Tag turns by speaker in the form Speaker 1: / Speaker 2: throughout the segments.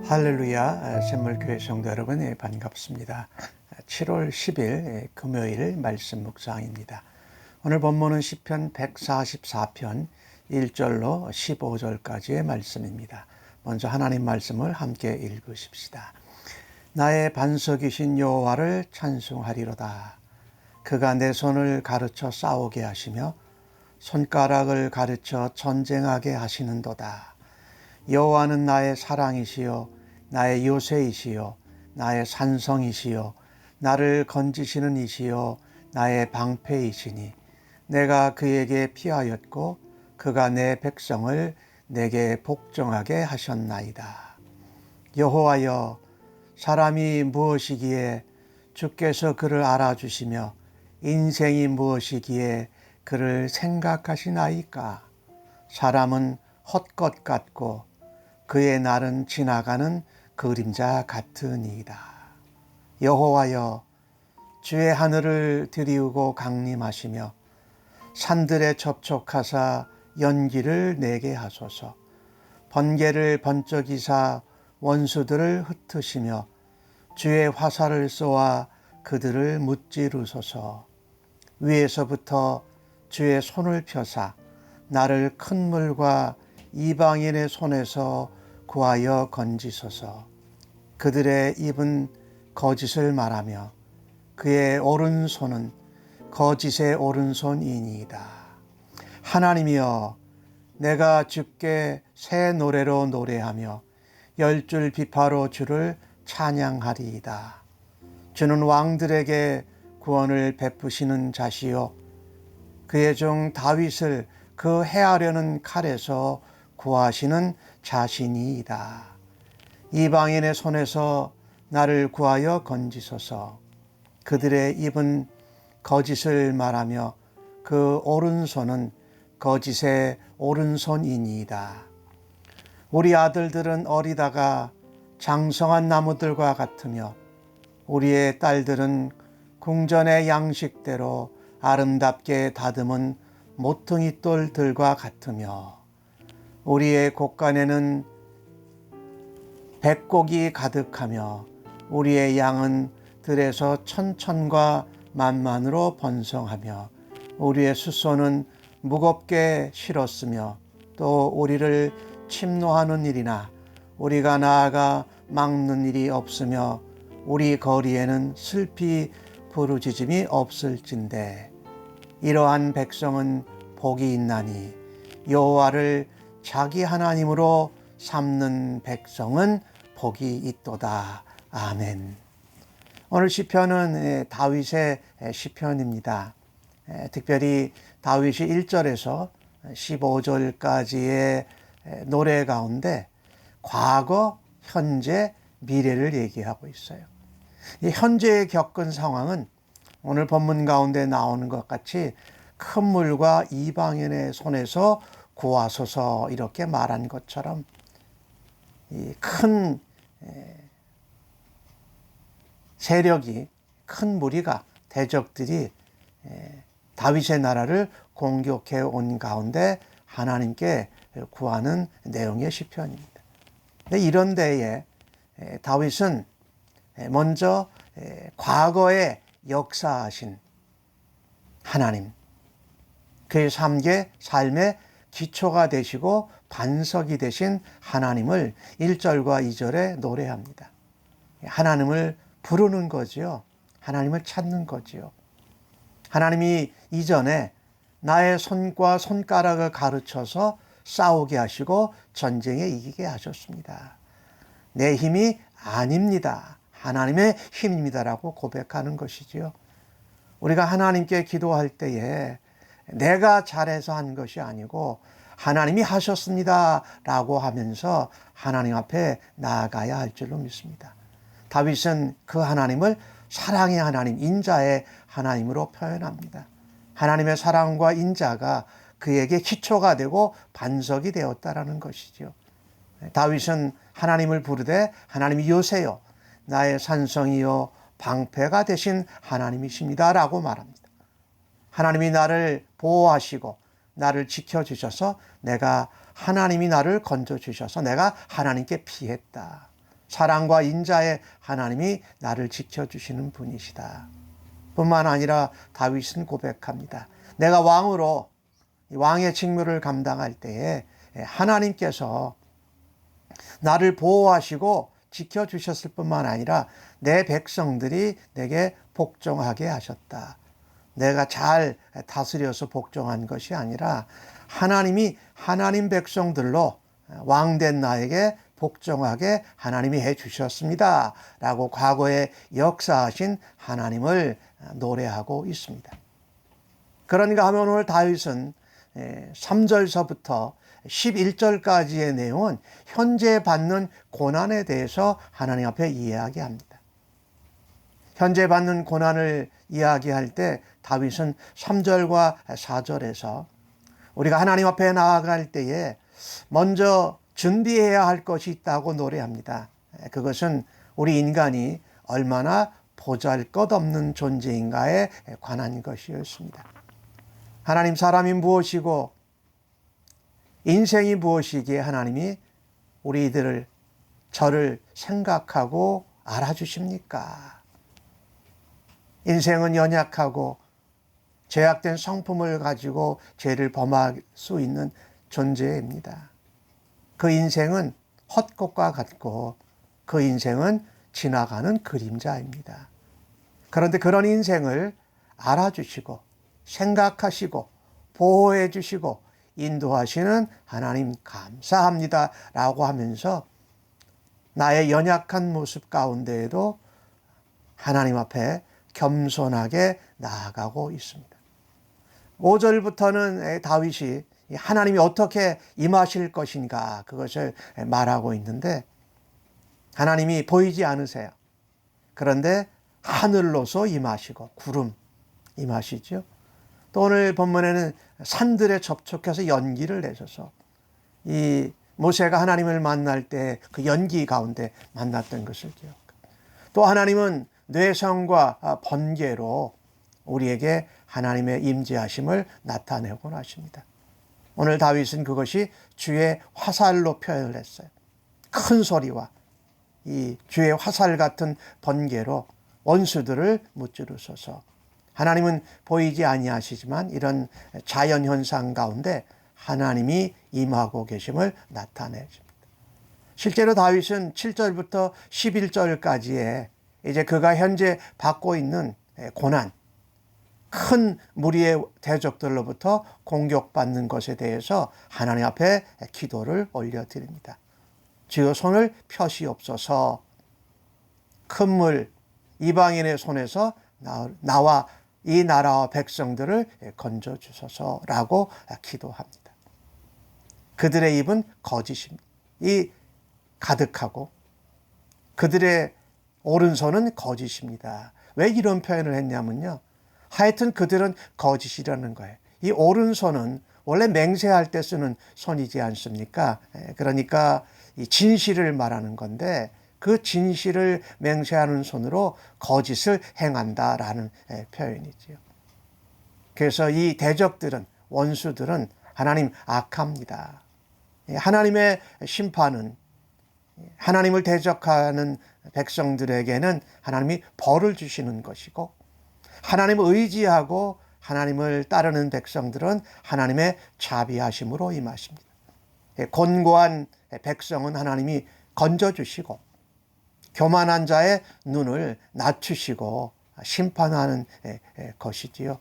Speaker 1: 할렐루야, 샘물교회 성도 여러분, 반갑습니다. 7월 10일 금요일 말씀 묵상입니다. 오늘 본문은 시편 144편 1절로 15절까지의 말씀입니다. 먼저 하나님 말씀을 함께 읽으십시다. 나의 반석이신 여호와를 찬송하리로다. 그가 내 손을 가르쳐 싸우게 하시며 손가락을 가르쳐 전쟁하게 하시는도다. 여호와는 나의 사랑이시요 나의 요새이시요 나의 산성이시요 나를 건지시는 이시요 나의 방패이시니 내가 그에게 피하였고 그가 내 백성을 내게 복종하게 하셨나이다. 여호와여, 사람이 무엇이기에 주께서 그를 알아주시며 인생이 무엇이기에 그를 생각하시나이까. 사람은 헛것 같고 그의 날은 지나가는 그림자 같으니이다. 여호와여, 주의 하늘을 들이우고 강림하시며 산들에 접촉하사 연기를 내게 하소서. 번개를 번쩍이사 원수들을 흩으시며 주의 화살을 쏘아 그들을 무찌르소서. 위에서부터 주의 손을 펴사 나를 큰 물과 이방인의 손에서 구하여 건지소서. 그들의 입은 거짓을 말하며 그의 오른손은 거짓의 오른손이니이다. 하나님이여, 내가 주께 새 노래로 노래하며 열줄 비파로 주를 찬양하리이다. 주는 왕들에게 구원을 베푸시는 자시요 그의 종 다윗을 그 해하려는 칼에서 구하시는 자신이이다. 이방인의 손에서 나를 구하여 건지소서. 그들의 입은 거짓을 말하며 그 오른손은 거짓의 오른손이니이다. 우리 아들들은 어리다가 장성한 나무들과 같으며 우리의 딸들은 궁전의 양식대로 아름답게 다듬은 모퉁이 돌들과 같으며 우리의 곳간에는 백곡이 가득하며 우리의 양은 들에서 천천과 만만으로 번성하며 우리의 숫소는 무겁게 실었으며 또 우리를 침노하는 일이나 우리가 나아가 막는 일이 없으며 우리 거리에는 슬피 부르짖음이 없을진대. 이러한 백성은 복이 있나니 여호와를 자기 하나님으로 삼는 백성은 복이 있도다. 아멘. 오늘 시편은 다윗의 시편입니다. 특별히 다윗이 1절에서 15절까지의 노래 가운데 과거, 현재, 미래를 얘기하고 있어요. 이 현재에 겪은 상황은 오늘 본문 가운데 나오는 것 같이 큰 물과 이방인의 손에서 구하소서 이렇게 말한 것처럼 이 큰 세력이, 큰 무리가, 대적들이 다윗의 나라를 공격해 온 가운데 하나님께 구하는 내용의 시편입니다. 이런 데에 다윗은 먼저 과거에 역사하신 하나님, 그의 삶의 기초가 되시고 반석이 되신 하나님을 1절과 2절에 노래합니다. 하나님을 부르는 거지요. 하나님을 찾는 거지요. 하나님이 이전에 나의 손과 손가락을 가르쳐서 싸우게 하시고 전쟁에 이기게 하셨습니다. 내 힘이 아닙니다. 하나님의 힘입니다라고 고백하는 것이지요. 우리가 하나님께 기도할 때에 내가 잘해서 한 것이 아니고 하나님이 하셨습니다 라고 하면서 하나님 앞에 나아가야 할 줄로 믿습니다. 다윗은 그 하나님을 사랑의 하나님, 인자의 하나님으로 표현합니다. 하나님의 사랑과 인자가 그에게 기초가 되고 반석이 되었다라는 것이죠. 다윗은 하나님을 부르되 하나님이 요새요 나의 산성이요 방패가 되신 하나님이십니다 라고 말합니다. 하나님이 나를 보호하시고 나를 지켜주셔서 내가 하나님이 나를 건져주셔서 내가 하나님께 피했다. 사랑과 인자의 하나님이 나를 지켜주시는 분이시다. 뿐만 아니라 다윗은 고백합니다. 내가 왕으로 왕의 직무를 감당할 때에 하나님께서 나를 보호하시고 지켜주셨을 뿐만 아니라 내 백성들이 내게 복종하게 하셨다. 내가 잘 다스려서 복종한 것이 아니라 하나님이 하나님 백성들로 왕된 나에게 복종하게 하나님이 해주셨습니다. 라고 과거에 역사하신 하나님을 노래하고 있습니다. 그런가 하면 오늘 다윗은 3절서부터 11절까지의 내용은 현재 받는 고난에 대해서 하나님 앞에 이야기합니다. 현재 받는 고난을 이야기할 때 다윗은 3절과 4절에서 우리가 하나님 앞에 나아갈 때에 먼저 준비해야 할 것이 있다고 노래합니다. 그것은 우리 인간이 얼마나 보잘것없는 존재인가에 관한 것이었습니다. 하나님, 사람이 무엇이고 인생이 무엇이기에 하나님이 우리들을 저를 생각하고 알아주십니까? 인생은 연약하고 죄악된 성품을 가지고 죄를 범할 수 있는 존재입니다. 그 인생은 헛것과 같고 그 인생은 지나가는 그림자입니다. 그런데 그런 인생을 알아주시고 생각하시고 보호해 주시고 인도하시는 하나님 감사합니다 라고 하면서 나의 연약한 모습 가운데에도 하나님 앞에 겸손하게 나아가고 있습니다. 5절부터는 다윗이 하나님이 어떻게 임하실 것인가 그것을 말하고 있는데 하나님이 보이지 않으세요. 그런데 하늘로서 임하시고 구름 임하시죠. 또 오늘 본문에는 산들에 접촉해서 연기를 내셔서 이 모세가 하나님을 만날 때 그 연기 가운데 만났던 것을 기억합니다. 또 하나님은 뇌성과 번개로 우리에게 하나님의 임재하심을 나타내곤 하십니다. 오늘 다윗은 그것이 주의 화살로 표현을 했어요. 큰 소리와 이 주의 화살 같은 번개로 원수들을 무찌르소서. 하나님은 보이지 아니하시지만 이런 자연현상 가운데 하나님이 임하고 계심을 나타내줍니다. 실제로 다윗은 7절부터 11절까지의 이제 그가 현재 받고 있는 고난, 큰 무리의 대적들로부터 공격받는 것에 대해서 하나님 앞에 기도를 올려드립니다. 주여 손을 펴시옵소서. 큰 물 이방인의 손에서 나와 이 나라와 백성들을 건져주소서라고 기도합니다. 그들의 입은 거짓이 가득하고 그들의 오른손은 거짓입니다. 왜 이런 표현을 했냐면요. 하여튼 그들은 거짓이라는 거예요. 이 오른손은 원래 맹세할 때 쓰는 손이지 않습니까? 그러니까 이 진실을 말하는 건데 그 진실을 맹세하는 손으로 거짓을 행한다라는 표현이지요. 그래서 이 대적들은 원수들은 하나님 악합니다. 하나님의 심판은 하나님을 대적하는 백성들에게는 하나님이 벌을 주시는 것이고 하나님을 의지하고 하나님을 따르는 백성들은 하나님의 자비하심으로 임하십니다. 곤고한 백성은 하나님이 건져주시고 교만한 자의 눈을 낮추시고 심판하는 것이지요.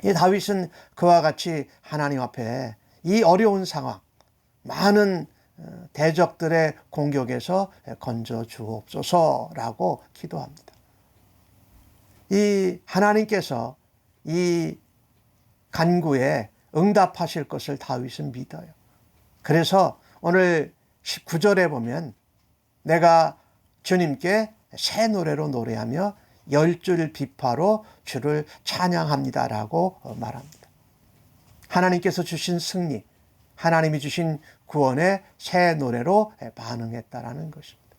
Speaker 1: 이 다윗은 그와 같이 하나님 앞에 이 어려운 상황, 많은 대적들의 공격에서 건져 주옵소서라고 기도합니다. 이 하나님께서 이 간구에 응답하실 것을 다윗은 믿어요. 그래서 오늘 19절에 보면 내가 주님께 새 노래로 노래하며 10줄 비파로 주를 찬양합니다라고 말합니다. 하나님께서 주신 승리, 하나님이 주신 구원의 새 노래로 반응했다라는 것입니다.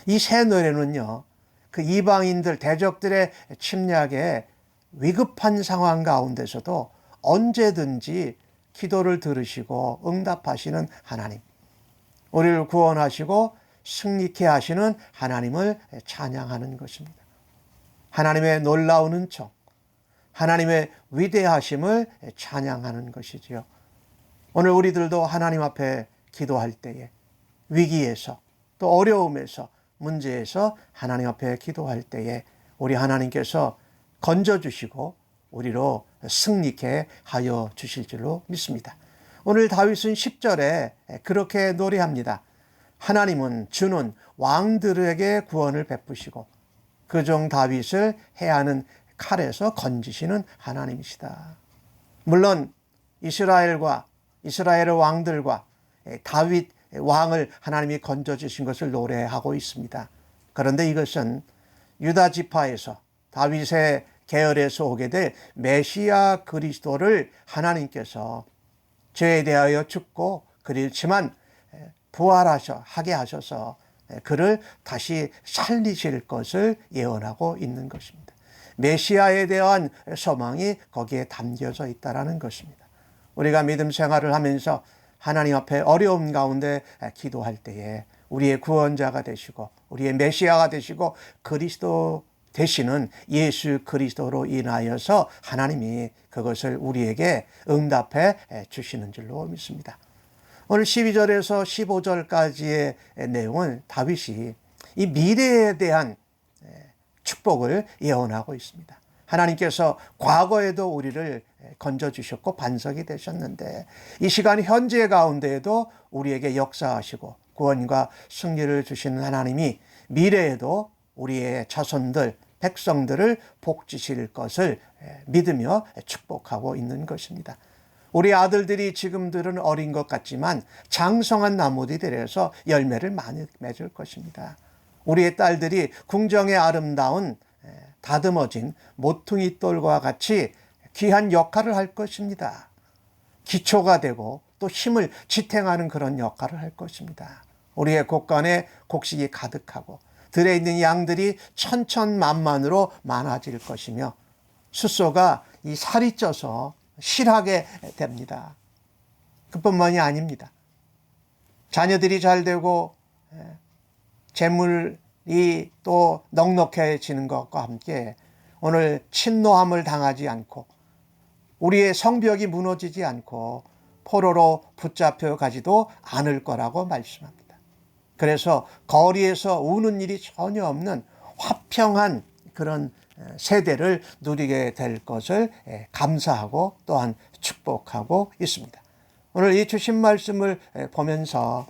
Speaker 1: 이 새 노래는요, 그 이방인들, 대적들의 침략에 위급한 상황 가운데서도 언제든지 기도를 들으시고 응답하시는 하나님, 우리를 구원하시고 승리케 하시는 하나님을 찬양하는 것입니다. 하나님의 놀라운 은총, 하나님의 위대하심을 찬양하는 것이지요. 오늘 우리들도 하나님 앞에 기도할 때에 위기에서 또 어려움에서 문제에서 하나님 앞에 기도할 때에 우리 하나님께서 건져주시고 우리로 승리케 하여 주실 줄로 믿습니다. 오늘 다윗은 10절에 그렇게 노래합니다. 하나님은 주는 왕들에게 구원을 베푸시고 그종 다윗을 해하는 칼에서 건지시는 하나님이시다. 물론 이스라엘의 왕들과 다윗 왕을 하나님이 건져주신 것을 노래하고 있습니다. 그런데 이것은 유다 지파에서 다윗의 계열에서 오게 될 메시아 그리스도를 하나님께서 죄에 대하여 죽고 그렇지만 부활하게 하셔서 그를 다시 살리실 것을 예언하고 있는 것입니다. 메시아에 대한 소망이 거기에 담겨져 있다는 것입니다. 우리가 믿음 생활을 하면서 하나님 앞에 어려움 가운데 기도할 때에 우리의 구원자가 되시고 우리의 메시아가 되시고 그리스도 되시는 예수 그리스도로 인하여서 하나님이 그것을 우리에게 응답해 주시는 줄로 믿습니다. 오늘 12절에서 15절까지의 내용은 다윗이 이 미래에 대한 축복을 예언하고 있습니다. 하나님께서 과거에도 우리를 건져주셨고 반석이 되셨는데 이 시간 현재 가운데에도 우리에게 역사하시고 구원과 승리를 주시는 하나님이 미래에도 우리의 자손들, 백성들을 복주실 것을 믿으며 축복하고 있는 것입니다. 우리 아들들이 지금들은 어린 것 같지만 장성한 나무들이 되어서 열매를 많이 맺을 것입니다. 우리의 딸들이 궁정의 아름다운 다듬어진 모퉁이 돌과 같이 귀한 역할을 할 것입니다. 기초가 되고 또 힘을 지탱하는 그런 역할을 할 것입니다. 우리의 곳간에 곡식이 가득하고 들에 있는 양들이 천천만만으로 많아질 것이며 숫소가 이 살이 쪄서 실하게 됩니다. 그뿐만이 아닙니다. 자녀들이 잘 되고 재물이 또 넉넉해지는 것과 함께 오늘 침노함을 당하지 않고 우리의 성벽이 무너지지 않고 포로로 붙잡혀 가지도 않을 거라고 말씀합니다. 그래서 거리에서 우는 일이 전혀 없는 화평한 그런 세대를 누리게 될 것을 감사하고 또한 축복하고 있습니다. 오늘 이 주신 말씀을 보면서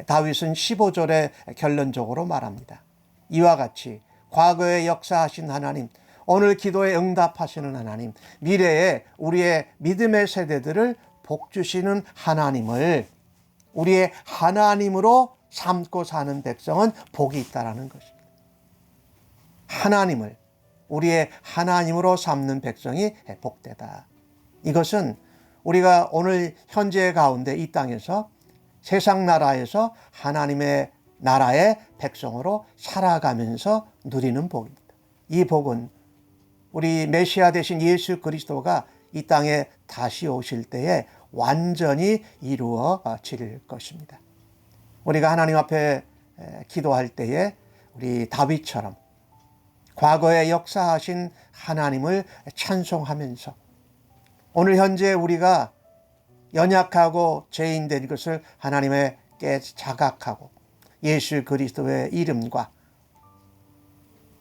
Speaker 1: 다윗은 15절에 결론적으로 말합니다. 이와 같이 과거에 역사하신 하나님, 오늘 기도에 응답하시는 하나님, 미래에 우리의 믿음의 세대들을 복주시는 하나님을 우리의 하나님으로 삼고 사는 백성은 복이 있다라는 것입니다. 하나님을 우리의 하나님으로 삼는 백성이 복되다. 이것은 우리가 오늘 현재 가운데 이 땅에서 세상 나라에서 하나님의 나라의 백성으로 살아가면서 누리는 복입니다. 이 복은 우리 메시아 되신 예수 그리스도가 이 땅에 다시 오실 때에 완전히 이루어질 것입니다. 우리가 하나님 앞에 기도할 때에 우리 다윗처럼 과거에 역사하신 하나님을 찬송하면서 오늘 현재 우리가 연약하고 죄인된 것을 하나님께 자각하고 예수 그리스도의 이름과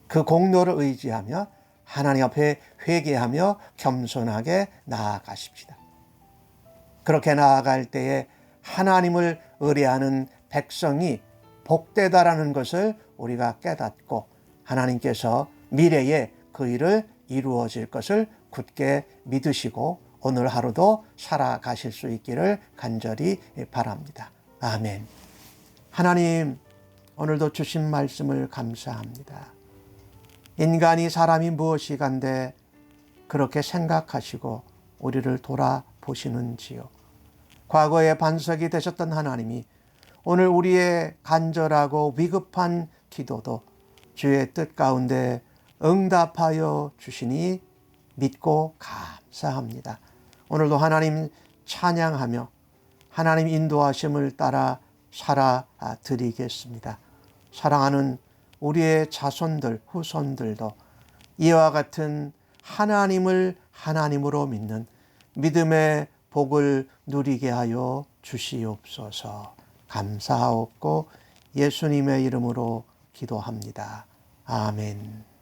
Speaker 1: 그 공로를 의지하며 하나님 앞에 회개하며 겸손하게 나아가십시다. 그렇게 나아갈 때에 하나님을 의뢰하는 백성이 복되다라는 것을 우리가 깨닫고 하나님께서 미래에 그 일을 이루어질 것을 굳게 믿으시고 오늘 하루도 살아가실 수 있기를 간절히 바랍니다. 아멘. 하나님, 오늘도 주신 말씀을 감사합니다. 인간이 사람이 무엇이간데 그렇게 생각하시고 우리를 돌아보시는지요. 과거에 반석이 되셨던 하나님이 오늘 우리의 간절하고 위급한 기도도 주의 뜻 가운데 응답하여 주시니 믿고 감사합니다. 오늘도 하나님 찬양하며 하나님 인도하심을 따라 살아드리겠습니다. 사랑하는 우리의 자손들, 후손들도 이와 같은 하나님을 하나님으로 믿는 믿음의 복을 누리게 하여 주시옵소서. 감사하옵고 예수님의 이름으로 기도합니다. 아멘.